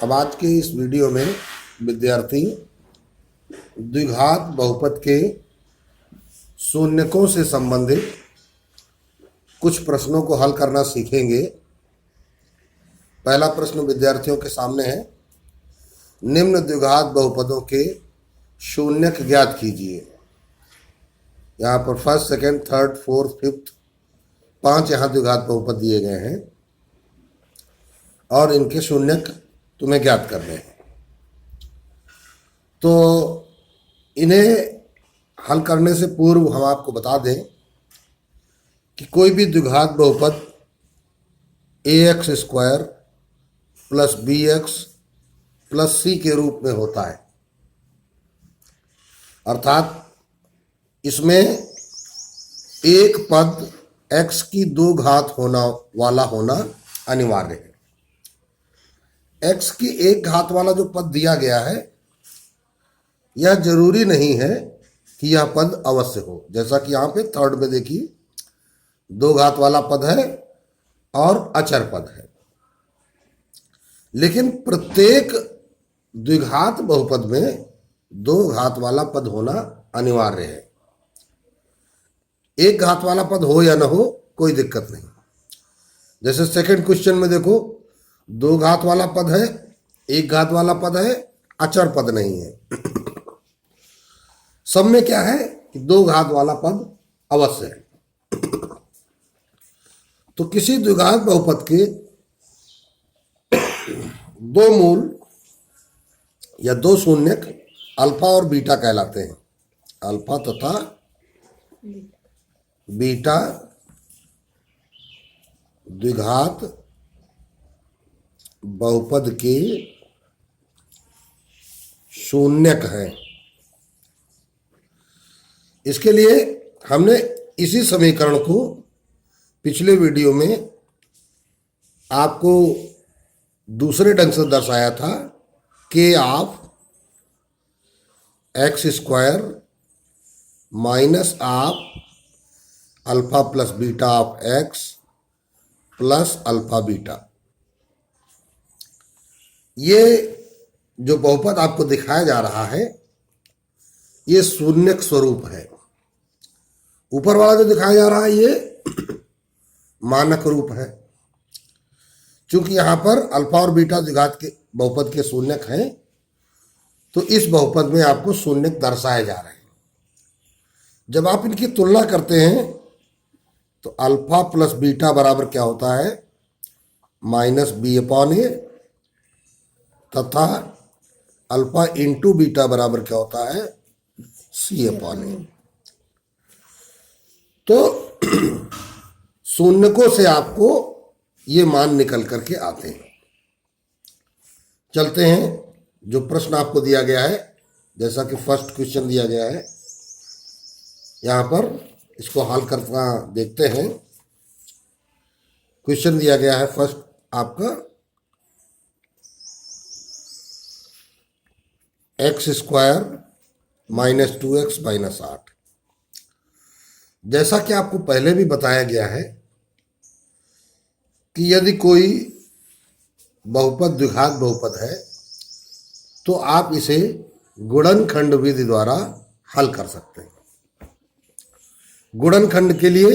अब आज के इस वीडियो में विद्यार्थी द्विघात बहुपद के शून्यकों से संबंधित कुछ प्रश्नों को हल करना सीखेंगे। पहला प्रश्न विद्यार्थियों के सामने है, निम्न द्विघात बहुपदों के शून्यक ज्ञात कीजिए। यहाँ पर first, second, third, fourth, fifth 5 यहाँ द्विघात बहुपद दिए गए हैं और इनके शून्यक तुम्हें ज्ञात करने हैं। तो इन्हें हल करने से पूर्व हम आपको बता दें कि कोई भी द्विघात बहुपद ax square plus bx plus c के रूप में होता है, अर्थात इसमें एक पद x की 2 घात वाला होना अनिवार्य है। x की 1 घात वाला जो पद दिया गया है यह जरूरी नहीं है कि यह पद अवश्य हो। जैसा कि यहाँ पे थर्ड में देखिए 2 घात वाला पद है और अचर पद है, लेकिन प्रत्येक द्विघात बहुपद में 2 घात वाला पद होना अनिवार्य है। 1 घात वाला पद हो या ना हो कोई दिक्कत नहीं। जैसे सेकंड क्वेश्चन में देखो 2 घात वाला पद है, 1 घात वाला पद है, अचर पद नहीं है। सब में क्या है कि 2 घात वाला पद अवश्य है। तो किसी द्विघात बहुपद के 2 मूल या 2 शून्यक अल्फा और बीटा कहलाते हैं। अल्फा तथा बीटा द्विघात बहुपद के शून्यक हैं। इसके लिए हमने इसी समीकरण को पिछले वीडियो में आपको दूसरे ढंग से दर्शाया था, के of x square minus of alpha plus beta of x plus alpha beta. ये जो बहुपद आपको दिखाया जा रहा है ये शून्यक स्वरूप है। ऊपर वाला जो दिखाया जा रहा है ये मानक रूप है। चूंकि यहां पर अल्फा और बीटा द्विघात के बहुपद के शून्यक हैं तो इस बहुपद में आपको शून्यक दर्शाए जा रहे हैं। जब आप इनकी तुलना करते हैं तो अल्फा प्लस बीटा बराबर क्या होता है, माइनस b/a, तथा अल्फा इंटू बीटा बराबर क्या होता है, c/a। तो शून्यकों से आपको ये मान निकल करके आते हैं। चलते हैं जो प्रश्न आपको दिया गया है, जैसा कि फर्स्ट क्वेश्चन दिया गया है, यहां पर इसको हल करना देखते हैं। क्वेश्चन दिया गया है फर्स्ट आपका x square minus 2x minus 8। जैसा कि आपको पहले भी बताया गया है कि यदि कोई बहुपद द्विघात बहुपद है तो आप इसे गुणनखंड विधि द्वारा हल कर सकते हैं। गुणनखंड के लिए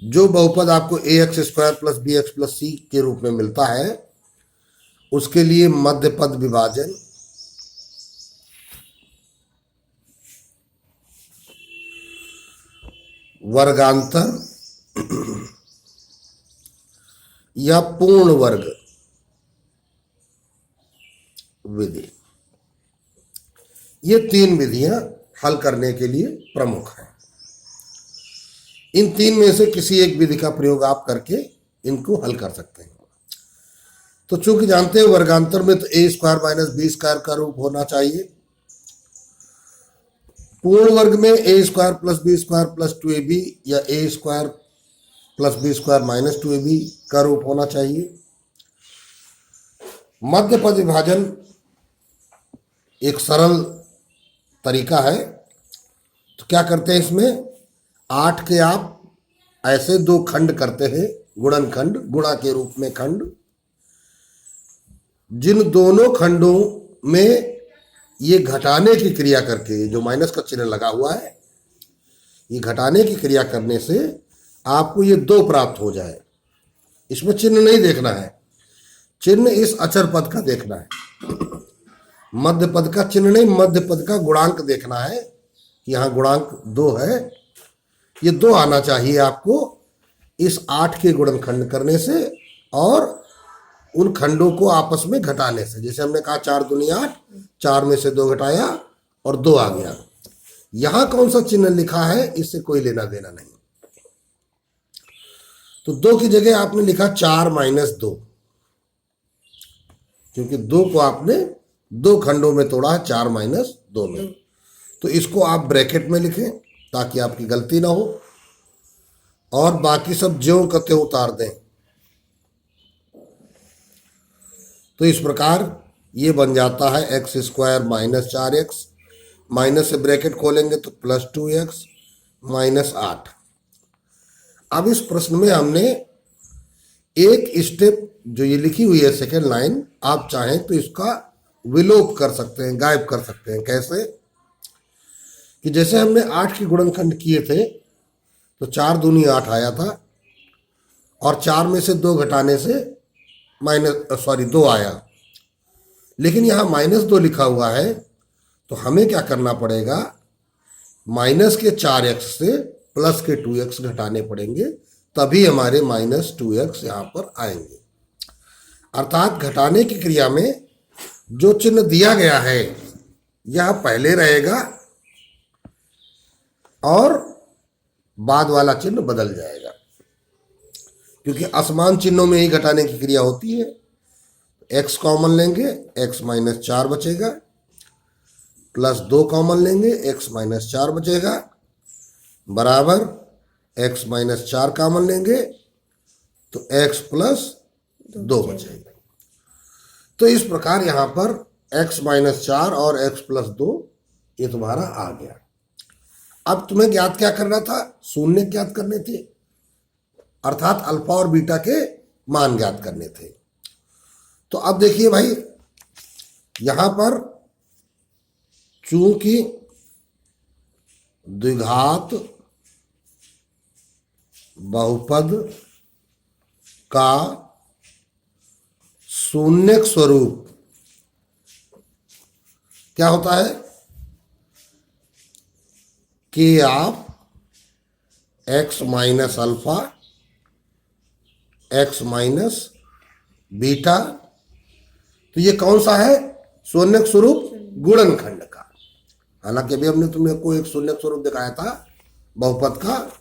जो बहुपद आपको ax square plus bx plus c के रूप में मिलता है उसके लिए मध्य पद विभाजन वर्गांतर या पूर्ण वर्ग विधि, ये 3 विधियां हल करने के लिए प्रमुख हैं। इन 3 में से किसी एक विधि का प्रयोग आप करके इनको हल कर सकते हैं। तो चूंकि जानते हैं वर्गांतर में तो a square minus B square का रूप होना चाहिए। पूर्ण वर्ग में a square plus B square plus 2ab या a square plus B square minus 2ab का रूप होना चाहिए। मध्य पद विभाजन एक सरल तरीका है। तो क्या करते हैं, इसमें 8 के आप ऐसे 2 खंड करते हैं, गुणनखंड, गुणा के रूप में खंड, जिन दोनों खंडों में ये घटाने की क्रिया करके, जो माइनस का चिन्ह लगा हुआ है, ये घटाने की क्रिया करने से आपको ये 2 प्राप्त हो जाए। इसमें चिन्ह नहीं देखना है, चिन्ह इस अचर पद का देखना है, मध्य पद का चिन्ह नहीं, मध्य पद का गुणांक देखना है कि यहाँ गुणांक 2 है। ये 2 आना चाहिए आपको इस 8 के गुणनखंड करने से और उन खंडों को आपस में घटाने से। जैसे हमने कहा 4 दूनी 8, 4 में से 2 घटाया और 2 आ गया। यहां कौन सा चिन्ह लिखा है इससे कोई लेना देना नहीं। तो 2 की जगह आपने लिखा 4 माइनस 2, क्योंकि 2 को आपने 2 खंडों में तोड़ा है, 4 माइनस 2 में। तो इसको आप ब्रैकेट में लिखें ताकि आपकी गलती ना हो, और बाकी सब ज्यों का त्यों उतार दें। तो इस प्रकार ये बन जाता है x square minus 4x, minus से ब्रैकेट खोलेंगे तो प्लस 2x माइनस 8। अब इस प्रश्न में हमने एक स्टेप जो ये लिखी हुई है सेकेंड लाइन, आप चाहें तो इसका विलोप कर सकते हैं, गायब कर सकते हैं। कैसे? कि जैसे हमने 8 के गुणनखंड किए थे तो 4 दूनी 8 आया था, और 4 में से 2 घटाने से 2 आया। लेकिन यहाँ -2 लिखा हुआ है, तो हमें क्या करना पड़ेगा, माइनस के 4x से प्लस के 2x घटाने पड़ेंगे, तभी हमारे -2x यहाँ पर आएंगे। अर्थात घटाने की क्रिया में जो चिन्ह दिया गया है यह पहले रहेगा और बाद वाला चिन्ह बदल जाएगा, क्योंकि असमान चिन्हों में ही घटाने की क्रिया होती है। x कॉमन लेंगे, x माइनस 4 बचेगा, प्लस 2 कॉमन लेंगे, x माइनस 4 बचेगा, बराबर x माइनस 4 कॉमन लेंगे तो x प्लस 2 बचेगा। तो इस प्रकार यहां पर x माइनस 4 और x प्लस 2 ये तुम्हारा आ गया। अब तुम्हें ज्ञात क्या करना था? शून्य ज्ञात करने थे, अर्थात अल्फा और बीटा के मान ज्ञात करने थे। तो अब देखिए भाई, यहां पर चूंकि द्विघात बहुपद का शून्यक स्वरूप क्या होता है कि आप x minus alpha, x minus beta, तो ये कौन सा है? शून्यक स्वरूप गुणनखंड का। हालांकि अभी हमने तुमको एक शून्यक स्वरूप दिखाया था बहुपद का,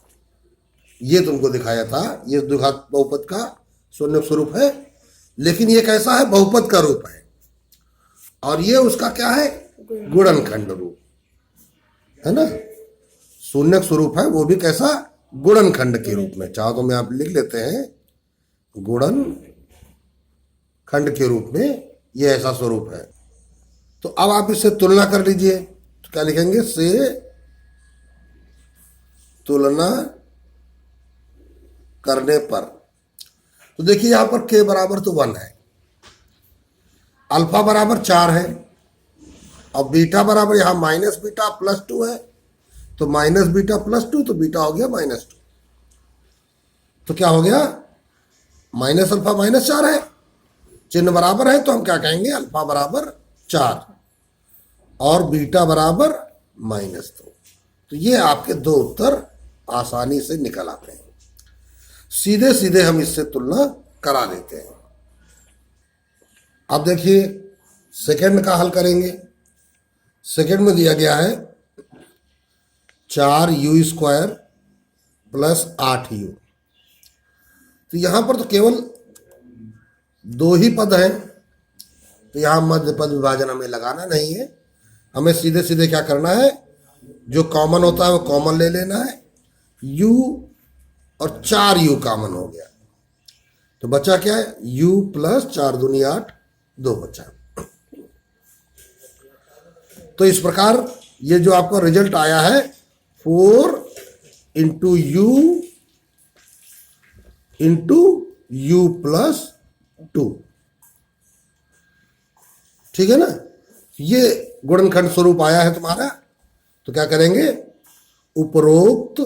ये तुमको दिखाया था, ये द्विघात बहुपद का शून्यक स्वरूप है। लेकिन ये कैसा है? बहुपद का रूप है, और ये उसका क्या है? गुणनखंड रूप है ना। शून्यक स्वरूप है, वो भी कैसा? गुणनखंड के रूप में। चाहो तो मैं आप लिख लेते हैं, गुणनखंड के रूप में ये ऐसा स्वरूप है। तो अब आप इससे तुलना कर लीजिए, तो क्या लिखेंगे? से तुलना करने पर, तो देखिए यहां पर k बराबर तो 1 है, अल्फा बराबर 4 है, और बीटा बराबर यहां माइनस बीटा प्लस 2 है, तो माइनस बीटा प्लस 2, तो बीटा हो गया -2। तो क्या हो गया? माइनस अल्फा माइनस 4 है, चिन्ह बराबर है, तो हम क्या कहेंगे? अल्फा बराबर 4 और बीटा बराबर -2। तो ये आपके 2 उत्तर आसानी से निकल आते हैं। सीधे सीधे हम इससे तुलना करा देते हैं। अब देखिए सेकंड का हल करेंगे। सेकंड में दिया गया है 4u² प्लस 8u। तो यहां पर तो केवल 2 ही पद हैं, तो यहां मध्य पद विभाजन हमें लगाना नहीं है। हमें सीधे सीधे क्या करना है? जो कॉमन होता है वो कॉमन ले लेना है। u और 4u कॉमन हो गया, तो बचा क्या है? u प्लस 4 दूनी 8, 2 बचा। तो इस प्रकार ये जो आपका रिजल्ट आया है 4 इंटू u प्लस 2, ठीक है ना। ये गुणनखंड स्वरूप आया है तुम्हारा, तो क्या करेंगे, उपरोक्त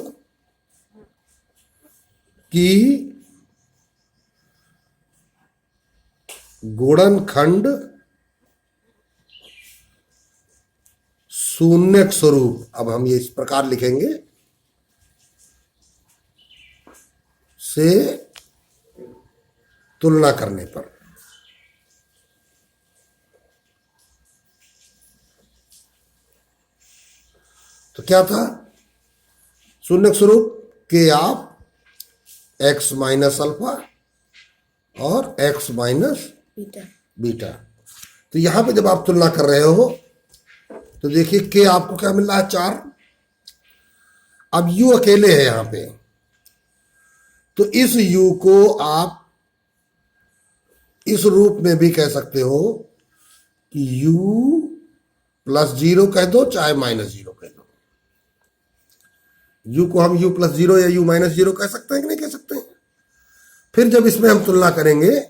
की गुणनखंड शून्यक स्वरूप, अब हम ये इस प्रकार लिखेंगे, से तुलना करने पर। तो क्या था शून्यक स्वरूप, के आप x माइनस अल्फा और x माइनस बीटा। तो यहां पे जब आप तुलना कर रहे हो तो देखिए के आपको क्या मिल रहा है, 4। अब u अकेले है यहां पे, तो इस u को आप इस रूप में भी कह सकते हो कि u प्लस 0 कह दो चाहे माइनस 0 कह दो। u को हम u प्लस 0 या u माइनस 0 कह सकते हैं कि नहीं कह सकते हैं। फिर जब इसमें हम तुलना करेंगे,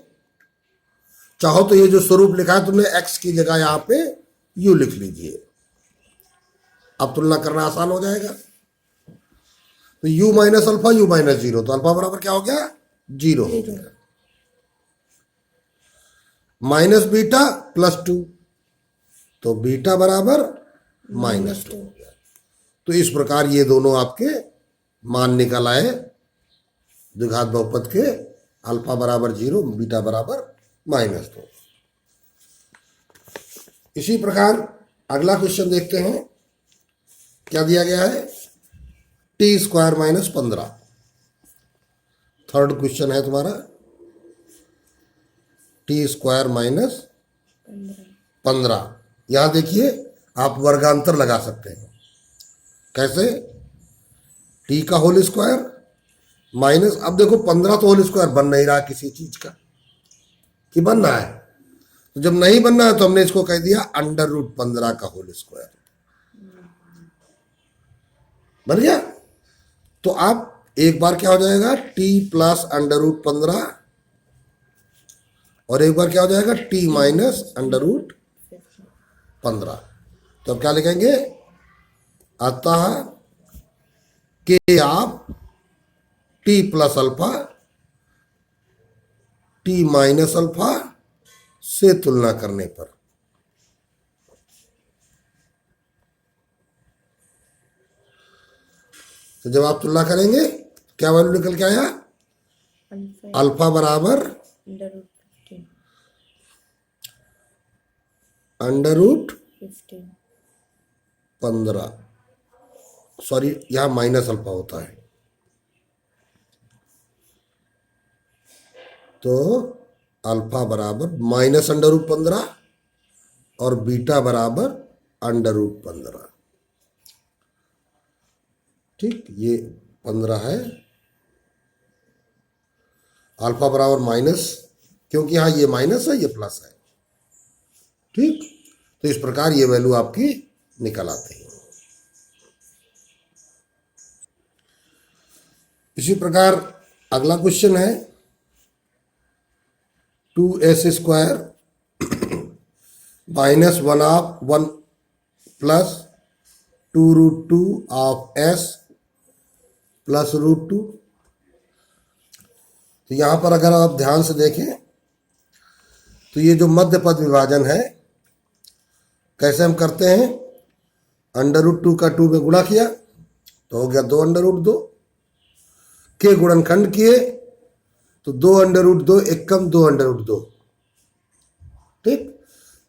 चाहो तो ये जो स्वरूप लिखा है तुमने x की जगह यहां पे u लिख लीजिए, अब तुलना करना आसान हो जाएगा। तो u minus alpha u minus 0, तो अल्फा बराबर क्या हो गया, 0 हो गया। माइनस बीटा प्लस 2, तो बीटा बराबर माइनस 2 हो गया। तो इस प्रकार ये दोनों आपके मान निकल आए द्विघात बहुपद के, अल्फा बराबर 0 बीटा बराबर माइनस 2। इसी प्रकार अगला क्वेश्चन देखते हैं, क्या दिया गया है, T square minus 15। Third question है तुम्हारा, टी स्क्वायर माइनस 15। यहां देखिए आप वर्गांतर लगा सकते हैं, कैसे, टी का होल स्क्वायर माइनस, अब देखो 15 तो होल स्क्वायर बन नहीं रहा किसी चीज का, कि बन रहा है, तो जब नहीं बनना है तो हमने इसको कह दिया अंडर रूट 15 का होल स्क्वायर, बन गया। तो आप एक बार क्या हो जाएगा, टी प्लस अंडर रूट 15, और एक बार क्या हो जाएगा, टी माइनस अंडर रूट 15। तो अब क्या लिखेंगे, अतः के आप T plus alpha T minus alpha से तुलना करने पर। तो जब आप तुलना करेंगे क्या वैल्यू निकल के आया, अल्फा बराबर अंडर रूट 15, सॉरी यहां माइनस अल्फा होता है, तो अल्फा बराबर माइनस अंडर रूट 15 और बीटा बराबर अंडर रूट 15। ठीक, ये 15 है, अल्फा बराबर माइनस, क्योंकि यहां ये माइनस है ये प्लस है। ठीक, तो इस प्रकार ये वैल्यू आपकी निकल आती है। इसी प्रकार अगला क्वेश्चन है 2s square minus 1 plus 2 root 2 of s plus root 2। तो यहां पर अगर आप ध्यान से देखें तो ये जो मध्य पद विभाजन है कैसे हम करते हैं, अंडर रूट 2 का 2 में गुणा किया तो हो गया 2 अंडर रूट 2, के गुणनखंड किए तो 2 अंडर रूट 2 एकम 2 अंडर रूट 2। ठीक,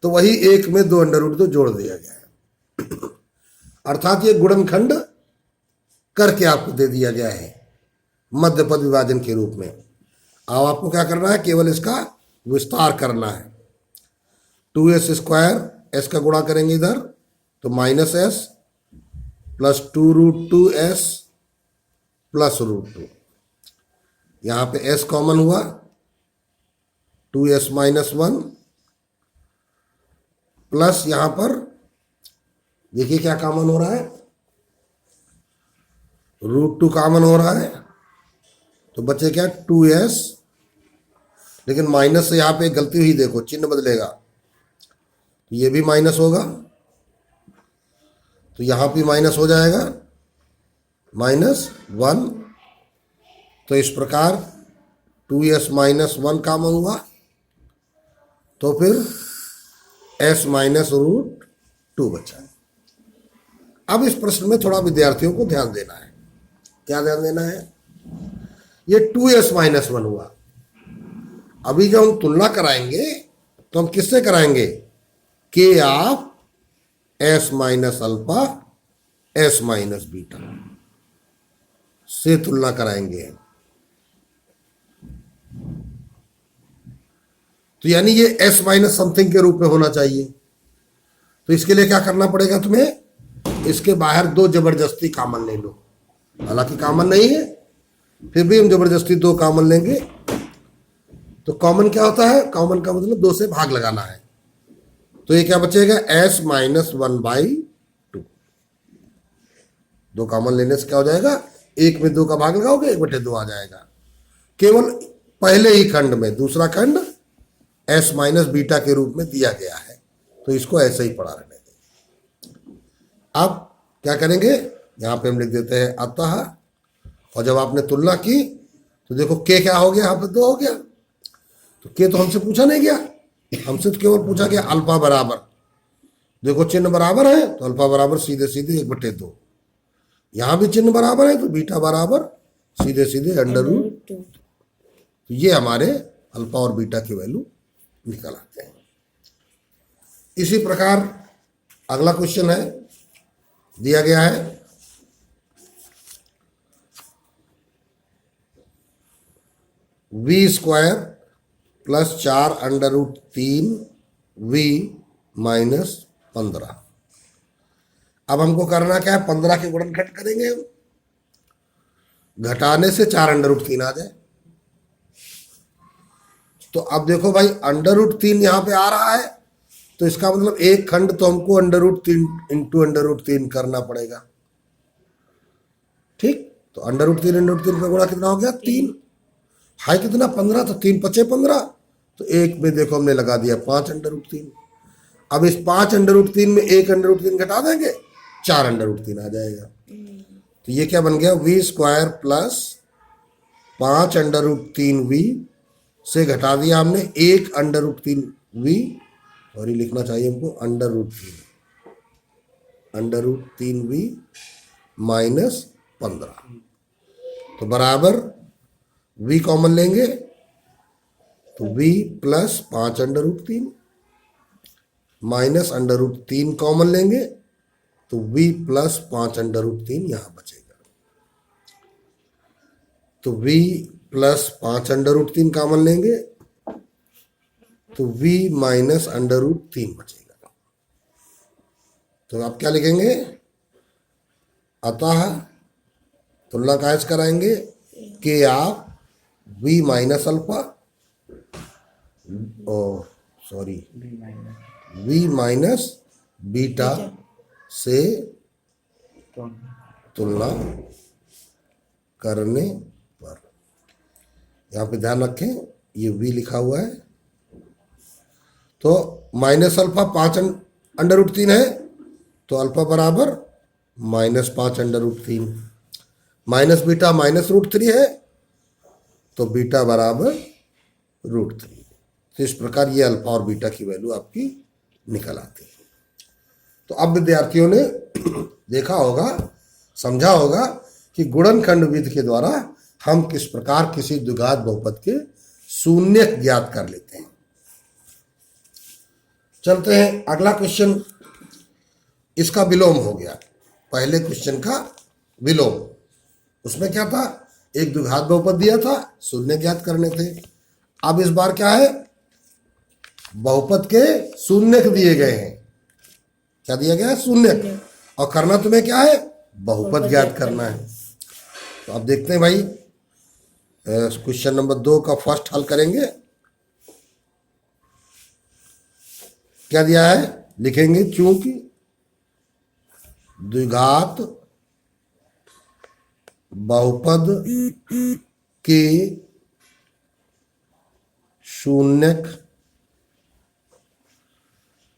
तो वही एक में 2 अंडर रूट 2 जोड़ दिया गया है, अर्थात ये गुणनखंड करके आपको दे दिया गया है मध्य पद विभाजन के रूप में। अब आपको क्या करना है, केवल इसका विस्तार करना है। 2s स्क्वायर, s का गुणा करेंगे इधर तो minus s plus 2 root 2s plus root 2, यहां पे s कॉमन हुआ, 2s माइनस 1 प्लस यहां पर देखिए क्या कॉमन हो रहा है, रूट 2 कॉमन हो रहा है, तो बचे क्या 2s, लेकिन माइनस से यहां पे गलती हुई, देखो चिन्ह बदलेगा, तो ये भी माइनस होगा, तो यहां भी माइनस हो जाएगा, -1। तो इस प्रकार 2s - 1 कॉमन हुआ, तो फिर s - √2 बचा। अब इस प्रश्न में थोड़ा विद्यार्थियों को ध्यान देना है। क्या ध्यान देना है? ये 2s - 1 हुआ। अभी जब हम तुलना कराएंगे तो हम किससे कराएंगे? k of s - alpha s - beta से तुलना कराएंगे। तो यानी ये s माइनस समथिंग के रूप में होना चाहिए। तो इसके लिए क्या करना पड़ेगा तुम्हें? इसके बाहर 2 जबरदस्ती कॉमन ले लो। हालांकि कॉमन नहीं है, फिर भी हम जबरदस्ती 2 कॉमन लेंगे। तो कॉमन क्या होता है? कॉमन का मतलब 2 से भाग लगाना है। तो ये क्या बचेगा? s - 1/2। 2 कॉमन लेने से क्या हो जाएगा? 1 में 2 का भाग लगाओगे, 1/2 आ जाएगा। केवल पहले ही खंड में, दूसरा खंड s - बीटा के रूप में दिया गया है, तो इसको ऐसे ही पढ़ा रहने दें। अब क्या करेंगे? यहां पे हम लिख देते हैं अतः, और जब आपने तुलना की तो देखो k क्या हो गया? यहां पे 2 हो गया। तो k तो हमसे पूछा नहीं गया, हमसे तो केवल पूछा गया अल्फा बराबर। देखो चिन्ह बराबर है तो अल्फा बराबर सीधे सीधे 1/2। यहां भी चिन्ह बराबर है तो बीटा बराबर सीधे सीधे √2। तो ये हमारे अल्फा और बीटा की वैल्यू निकल आते हैं। इसी प्रकार अगला क्वेश्चन है, दिया गया है v² + 4√3 v - 15। अब हमको करना क्या है? 15 के गुणनखंड करेंगे हम। घटाने से 4√3 आ जाए। तो अब देखो भाई, √3 यहां पे आ रहा है, तो इसका मतलब एक खंड तो हमको √3 × √3 करना पड़ेगा। ठीक, तो √3 × 3 का गुणा कितना हो गया? 3। है कितना? 15। तो 3 × 5 = 15। तो एक में देखो हमने लगा दिया 5 √3। अब इस 5 √3 में 1 √3 घटा देंगे, 4 √3 आ जाएगा। तो ये क्या बन गया? v² + 5 √3v से घटा दिया हमने 1 √3v, सॉरी लिखना चाहिए हमको √3v - 15। तो बराबर v कॉमन लेंगे तो v + 5 √3 -√3 कॉमन लेंगे तो v + 5 √3 यहां बचेगा। तो v + 5 √3 कॉमन लेंगे तो v - √3 बचेगा। तो आप क्या लिखेंगे? अतः तुलना कैसे कराएंगे? k of v - alpha, sorry v - beta से तुलना करने पर। यहां पे ध्यान रखें ये v लिखा हुआ है, तो -अल्फा 5 √3 है, तो अल्फा बराबर -5 √3, माइनस बीटा -√3 है, तो बीटा बराबर √3। तो इस प्रकार ये अल्फा और बीटा की वैल्यू आपकी निकल आती है। तो अब विद्यार्थियों ने देखा होगा, समझा होगा कि गुणनखंड विधि के द्वारा हम किस प्रकार किसी द्विघात बहुपद के शून्य ज्ञात कर लेते हैं। चलते हैं अगला क्वेश्चन। इसका विलोम हो गया, पहले क्वेश्चन का विलोम। उसमें क्या था? एक द्विघात बहुपद दिया था, शून्य ज्ञात करने थे। अब इस बार क्या है? बहुपद के शून्य दिए गए हैं। क्या दिया गया है? शून्य। और करना तुम्हें क्या है? बहुपद ज्ञात करना है। तो अब देखते हैं भाई, क्वेश्चन नंबर 2 का फर्स्ट हल करेंगे। क्या दिया है? लिखेंगे चूंकि द्विघात बहुपद के शून्यक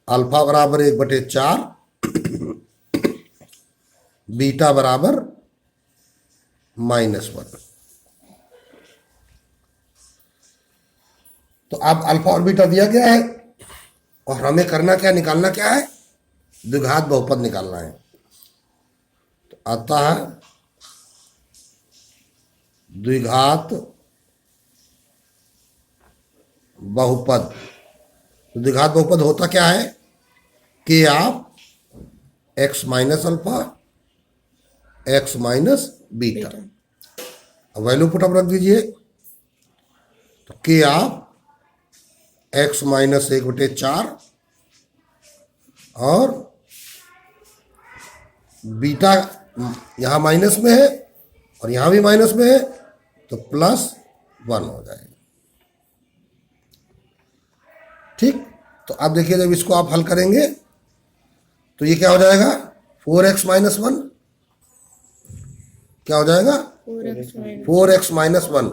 अल्फा बराबर 1/4, बीटा बराबर -1। तो अब अल्फा और बीटा दिया गया है और हमें करना क्या, निकालना क्या है, द्विघात बहुपद निकालना है। तो आता है द्विघात बहुपद। तो द्विघात बहुपद होता क्या है कि आप x minus alpha x minus beta, value put up रख दीजिए। तो के आप x माइनस 1/4 और बीटा यहां माइनस में है और यहां भी माइनस में है, तो +1 हो जाएगा। ठीक, तो अब देखिए जब इसको आप हल करेंगे तो ये क्या हो जाएगा, 4x माइनस 1 क्या हो जाएगा, 4x माइनस 1।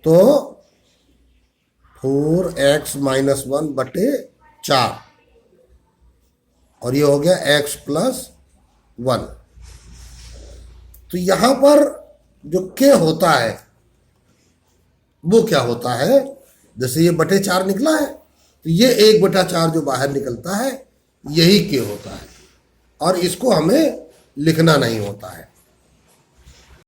तो 4x माइनस 1/4 और ये हो गया x प्लस 1। तो यहां पर जो k होता है वो क्या होता है, जैसे ये /4 निकला है तो ये 1/4 जो बाहर निकलता है यही k होता है और इसको हमें लिखना नहीं होता है।